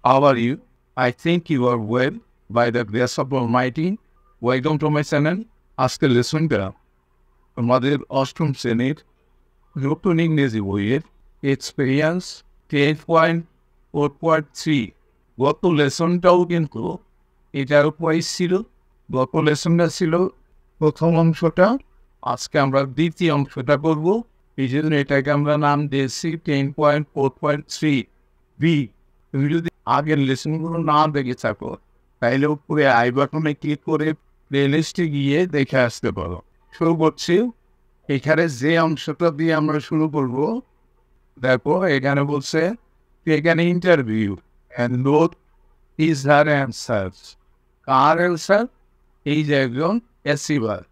How are you? I think you are well by the grace of Almighty. Welcome to my channel. আজকে লেসনটা আমাদের অষ্টম শ্রেণীর নতুন ইংরেজি বইয়ের এক্সপিরিয়েন্স 10.4.3 গত লেসনটাও কিন্তু এটার উপরই ছিল। গত লেসনটা ছিল প্রথম অংশটা, আজকে আমরা দ্বিতীয় অংশটা করব। এই জন্য এটাকে আমরা নাম দিয়েছি 10.4.3 বি। তুমি যদি আগের লেসনগুলো না দেখে থাকো তাইলে উপরে আই বাটনে ক্লিক করে প্লেলিস্টে গিয়ে দেখে আসতে পারো। শুরু করছি। এখানে যে অংশটা দিয়ে আমরা শুরু করব, দেখো এখানে বলছে এখানে interview and note is her answers. Car answer? এই যে একজন অ্যাচিভার।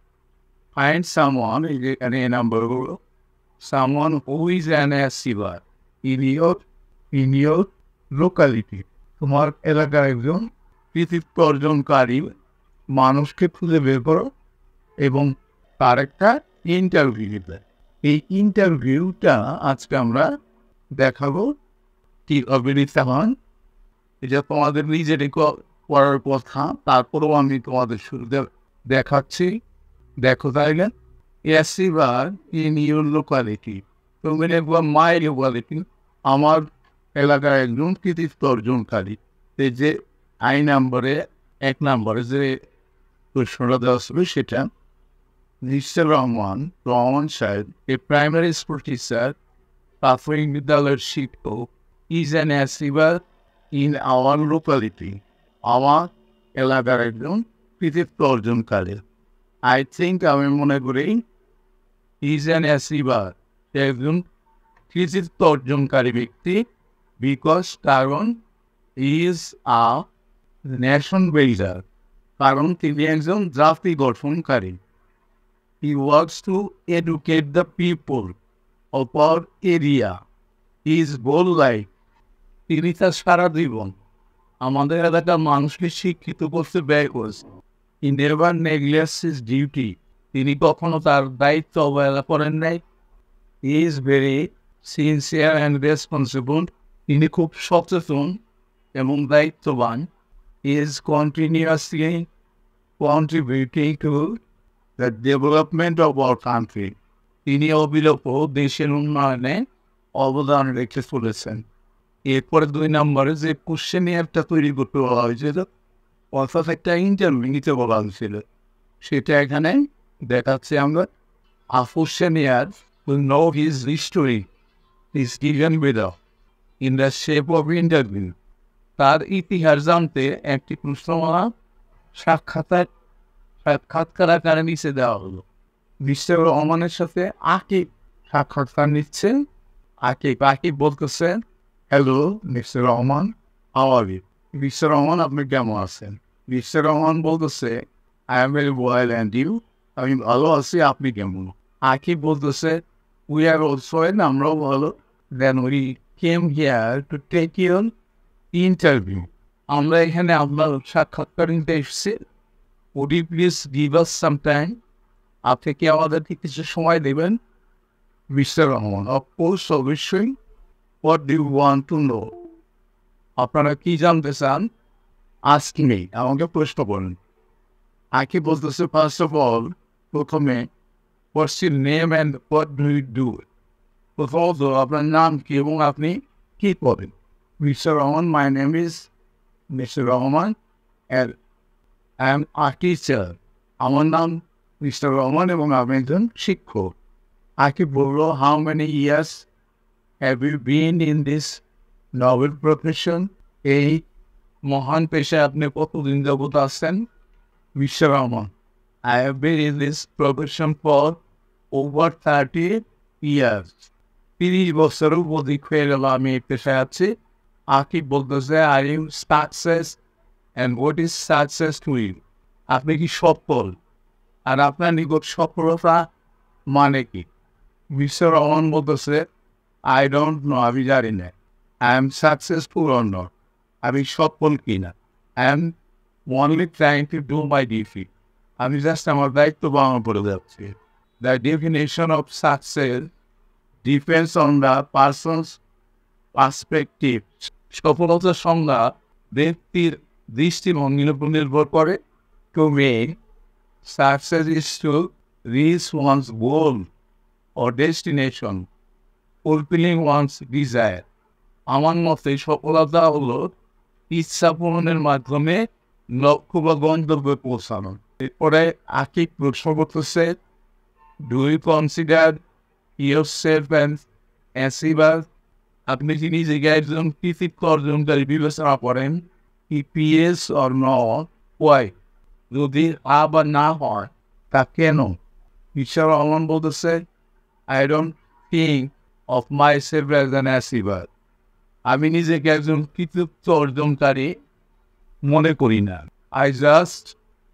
ফাইন্ড সামওয়ান, এই যে এখানে এই নাম্বারগুলো, someone who is an achiever in your locality. তোমার এলাকার একজন কৃতিত্ব অর্জনকারী মানুষকে খুঁজে বের করো এবং তার একটা ইন্টারভিউ দিবে। এই ইন্টারভিউটা আজকে আমরা দেখাবো কীভাবে নিতে হয়। এটা তোমাদের নিজেরই করার কথা, তারপরেও আমি তোমাদের শুরুতে দেখাচ্ছি। দেখো তাইলে, অ্যাচিভার ইন ইউর লোকালিটি। তুমি দেখবো মাই লোকালিটি, আমার এলাকার একজন কৃতিত্ব অর্জনকারী। এই যে আই নাম্বারে 1 নম্বরে যে প্রশ্নটা দেওয়া ছিল সেটা, মিস্টার রহমান সাহেব, এ প্রাইমারি স্কুল টিচার, প্রাথমিক বিদ্যালয়ের শিক্ষক, is an achiever in our locality. আমার এলাকার একজন কৃতিত্ব অর্জনকারী। আই থিঙ্ক, আমি মনে করি, ইজ অ্যান অ্যাচিভার, একজন কৃতিত্ব অর্জনকারী ব্যক্তি। বিকজ, কারণ, ইজ আ নেশন বিল্ডার, কারণ তিনি একজন জাতি গঠনকারী। He works to educate the people of our area. His whole life, তিনি তার সারা জীবন আমাদের এলাকার মানুষকে শিক্ষিত করতে ব্যয় করেছেন। He never neglects his duty, তিনি কখনো তার দায়িত্ব অবহেলা করেন নাই। He is very sincere and responsible, তিনি খুব সচেতন এবং দায়িত্ববান। He is continuously contributing to the development of our country. তিনি অবিলোপ দেশের উন্নয়নে অবদান রেখে চলেছেন। এরপরে 2 নম্বরে যে কোশ্চেনিয়ারটা তৈরি করতে বলা হয়েছিল, অর্থাৎ একটা ইন্টারভিউ নিতে বলা হয়েছিল, সেটা এখানে দেখাচ্ছে আমরা। A questionnaire will know his history is given below in the shape of interview. তার ইতিহাস জানতে একটি প্রশ্নমালা সাক্ষাৎকার আকারে নিচে দেওয়া হলো। মিস্টার রহমানের সাথে আকিব সাক্ষাৎকার নিচ্ছেন। আকিব বলতেছেন, hello mister Rahman, how are you? Mister Rahman, আপনি কেমন আছেন? মিস্টার রহমান বলতেছে, I am very well and you? আমি ভালো আছি, আপনি কেমন? আকিব বলতেছে, উই আর অলসো ওয়েল, আমরাও ভালো। Then we came here to take your interview, আমরা এখানে আপনার সাক্ষাৎকার নিতে এসেছি। Would you please give us some time, আপনি কি আমাদেরকে কিছু সময় দেবেন? মিস্টার রহমান, অফকোর্স, অবশ্যই। What do you want to know, আপনারা কি জানতে চান? আস্ক মি, আমাকে প্রশ্ন করুন। আকি বলতেছে, ফার্স্ট অফ অল, প্রথমে, what's your name and what do you do? প্রথমত আপনার নাম কি এবং আপনি কি করেন? Mr. Rahman, my name is Mr. Rahman and I am a teacher. আমার নাম মিস্টার রহমান এবং আমি একজন শিক্ষক। আকিব বলল, how many years have you been in this novel profession? এই মহান পেশায় আপনি কতদিন যাবত আছেন? Mister Rahman, I have been in this profession for over 30 years. 30 বছরের অধিক হয়ে গেল আমি এই পেশায় আছি। আকিব বলতেছে, are you success and what is success to you? আপনি কি সফল, আর আপনার নিকট সফলতা মানে কি? মিস্টার রহমান বলতেছে, আই ডোন্ট নো, আমি জানি না। I am successful or not, আমি সফল কিনা। I am only trying to do my duty, আমি জাস্ট আমার দায়িত্ব পালন করে যাচ্ছি। The definition of success depends on the persons perspective. সফলতার সংজ্ঞা ব্যক্তির দৃষ্টিভঙ্গির উপর নির্ভর করে। To me, success is to reach one's goal or destination, fulfilling one's desire. আমার মতে সফলতা হলো ইচ্ছা পূরণের মাধ্যমে লক্ষ্য বা গন্তব্যে পৌঁছানো। এরপরে আকিব প্রশ্ন করতেছে, do you consider yourself an achiever? আপনি কি নিজেকে একজন কৃতিত্ব অর্জনকারী বিবেচনা করেন? EPS or not, why? যদি বা না হয় তা কেন? ঈশ্বর রহমান বলতেছে, I don't think of myself as an achiever. আমি নিজেকে একজন কৃতিত্ব অর্জনকারী মনে করি না। I just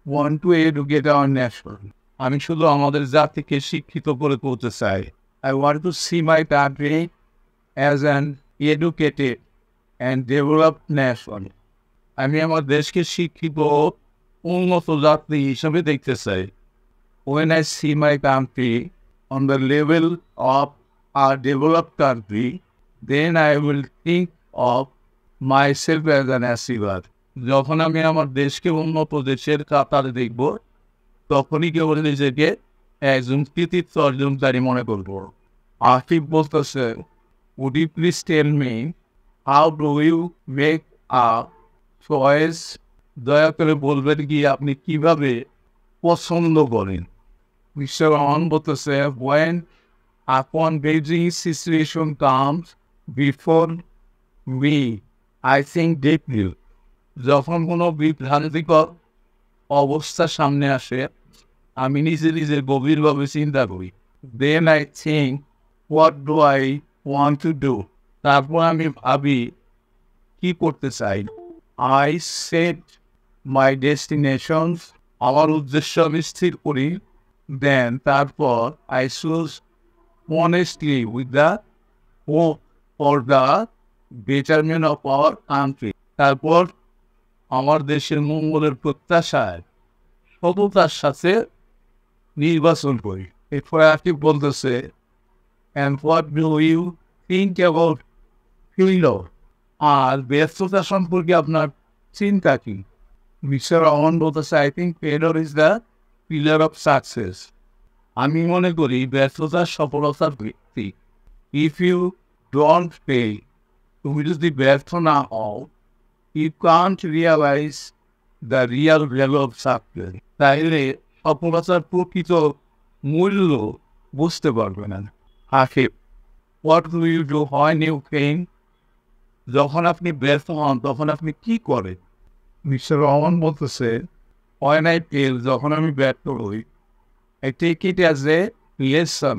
want to educate our nation. আমি শুধু আমাদের জাতিকে শিক্ষিত করে তুলতে চাই। I want to see my country as an educated and developed nation. আমি আমার দেশকে শিক্ষিত উন্নত জাতি হিসাবে দেখতে চাই। When I see my country on the level of a developed country, then I will think of myself as an achiever. যখন আমি আমার দেশকে উন্নত দেশের কাতারে দেখব, তখনই কেবল নিজেকে একজন কৃতিত্ব অর্জনকারী মনে করব। আকিব বলতেছে, would you please tell me how do you make a choice? দয়া করে বলবেন কি আপনি কিভাবে পছন্দ করেন? Mr. On বলতেছে, when a confusing situation comes before me, I think deeply. যখন কোনো বিভ্রান্তিকর অবস্থা সামনে আসে, আমি নিজে গভীরভাবে চিন্তা করি। Then I think, what do I want to do? তারপর আমি ভাবি কি করতে চাই। I set my destinations, আমার উদ্দেশ্য আমি স্থির করি। Then তারপর I choose honestly with the hope for the betterment of our country. তারপর আমার দেশের মঙ্গলের প্রত্যাশায় সততার সাথে নির্বাচন করি। এরপরে আকিব বলতেছে, and what do you think about failure? আর ব্যর্থতা সম্পর্কে আপনার চিন্তা কি? মিস্টার রহমান বলতেছে, I think failure is the pillar of success. আমি মনে করি ব্যর্থতা সফলতার ভিত্তি। If you don't fail, তুমি যদি ব্যর্থ না হও, you can't realize the real value of success. তাইলে সফলতার প্রকৃত মূল্য বুঝতে পারবে না। Akib, what do you do when you fail? যখন আপনি ব্যর্থ হন তখন আপনি কি করেন? মিস্টার রহমান বলতেছে, when I fail, যখন আমি ব্যর্থ হই, I take it as a lesson.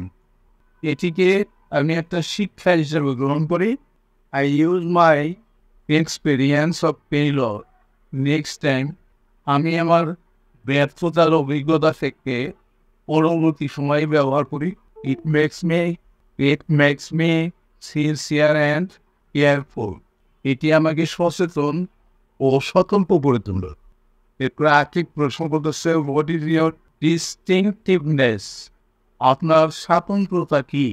এটিকে আমি একটা শিক্ষা হিসেবে গ্রহণ করি। I use my experience of failure next time. আমি আমার ব্যর্থতার অভিজ্ঞতা থেকে পরবর্তী সময় ব্যবহার করি। It makes me sincere and careful. এটি আমাকে সচেতন ও সতর্ক করে তোলে। এরপর আকিব প্রশ্ন করতেছে, what is your distinctiveness? আপনার স্বাতন্ত্র্যতা কি?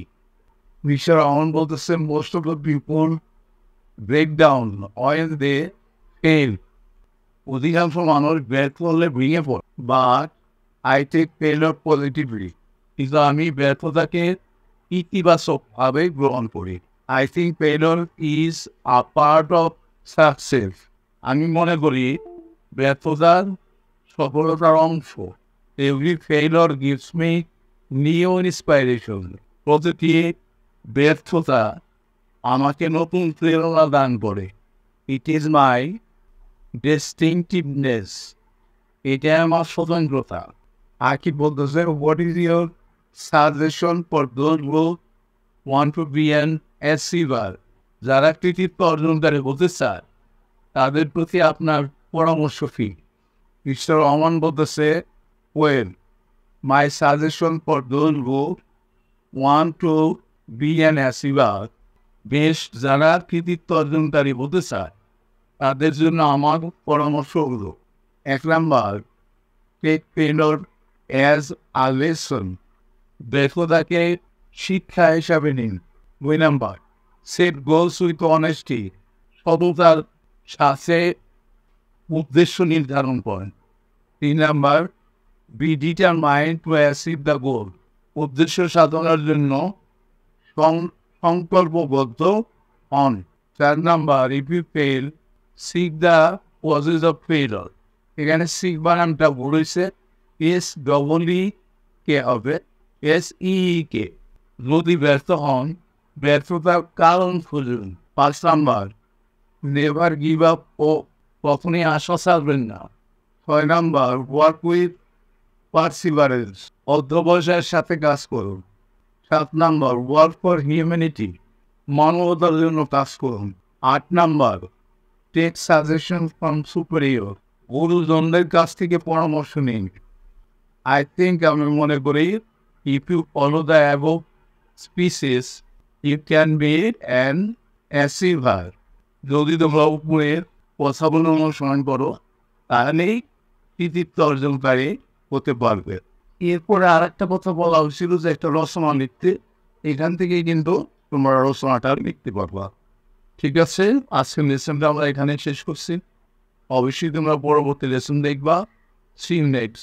মিস্টার রহমান বলতেছে, most of the people break down when they fail. অধিকাংশ মানুষ ব্যর্থ হলে ভেঙে পড়ে। But I take failure positively. কিন্তু আমি ব্যর্থতাকে ইতিবাচকভাবে গ্রহণ করি। I think failure is a part of success. আমি মনে করি ব্যর্থতার সফলতার অংশ। Every failure gives me new inspiration. প্রতিটি ব্যর্থতা আমাকে নতুন প্রেরণা দান করে। It is my distinctiveness. এটা আমার স্বতন্ত্রতা। আকিব বলতেছে, what is your suggestion for those who want to be an achiever? যারা কৃতিত্ব অর্জনকারী হতে চায় তাদের প্রতি আপনার পরামর্শ কি? মিস্টার রহমান বলতেছে, well, my suggestion for those who want to be an achiever, বেশ যারা কৃতিত্ব অর্জনকারী হতে চায় তাদের জন্য আমার পরামর্শ হলো, 1 number, take failure as a lesson. ব্যর্থতাকে শিক্ষা হিসাবে নিন। 2 number, set goals with honesty. সততার সাথে উদ্দেশ্য নির্ধারণ করেন। 3 number, be determined to achieve the goal. উদ্দেশ্য সাধনের জন্য সংকল্পবদ্ধ হন। 4 number, if you fail seek the causes of failure. এখানে সিক বানানটা ভুল হয়েছে, SEE কে হবে SEE কে। যদি ব্যর্থ হন, ব্যর্থতার কারণ খুঁজুন। 5 নাম্বার, নেভার গিভ আপ, ও কখনই আশা ছাড়বেন না। 6 নাম্বার, ওয়ার্ক উইথ পারসিভারেন্স, অধ্যবসায়ের সাথে কাজ করুন। 7 নাম্বার, ওয়ার্ক ফর হিউম্যানিটি, মানবতার জন্য কাজ করুন। 8 number, take suggestion from superior, গুরুজনদের কাছ থেকে পরামর্শ নিন। আই থিঙ্ক, আমি মনে করি, if you follow the above species you can be an achiever. যদি তোমরা উপরের কথাগুলো অনুসরণ করো, তাহলেই কৃতিত্ব অর্জনকারী হতে পারবে। এরপরে আর একটা কথা বলা হয়েছিল যে একটা রচনা লিখতে, এখান থেকেই কিন্তু তোমরা রচনাটা লিখতে পারবা। ঠিক আছে, আজকের লেসনটা আমরা এখানে শেষ করছি। অবশ্যই তোমরা পরবর্তী লেসন দেখবা। See you next.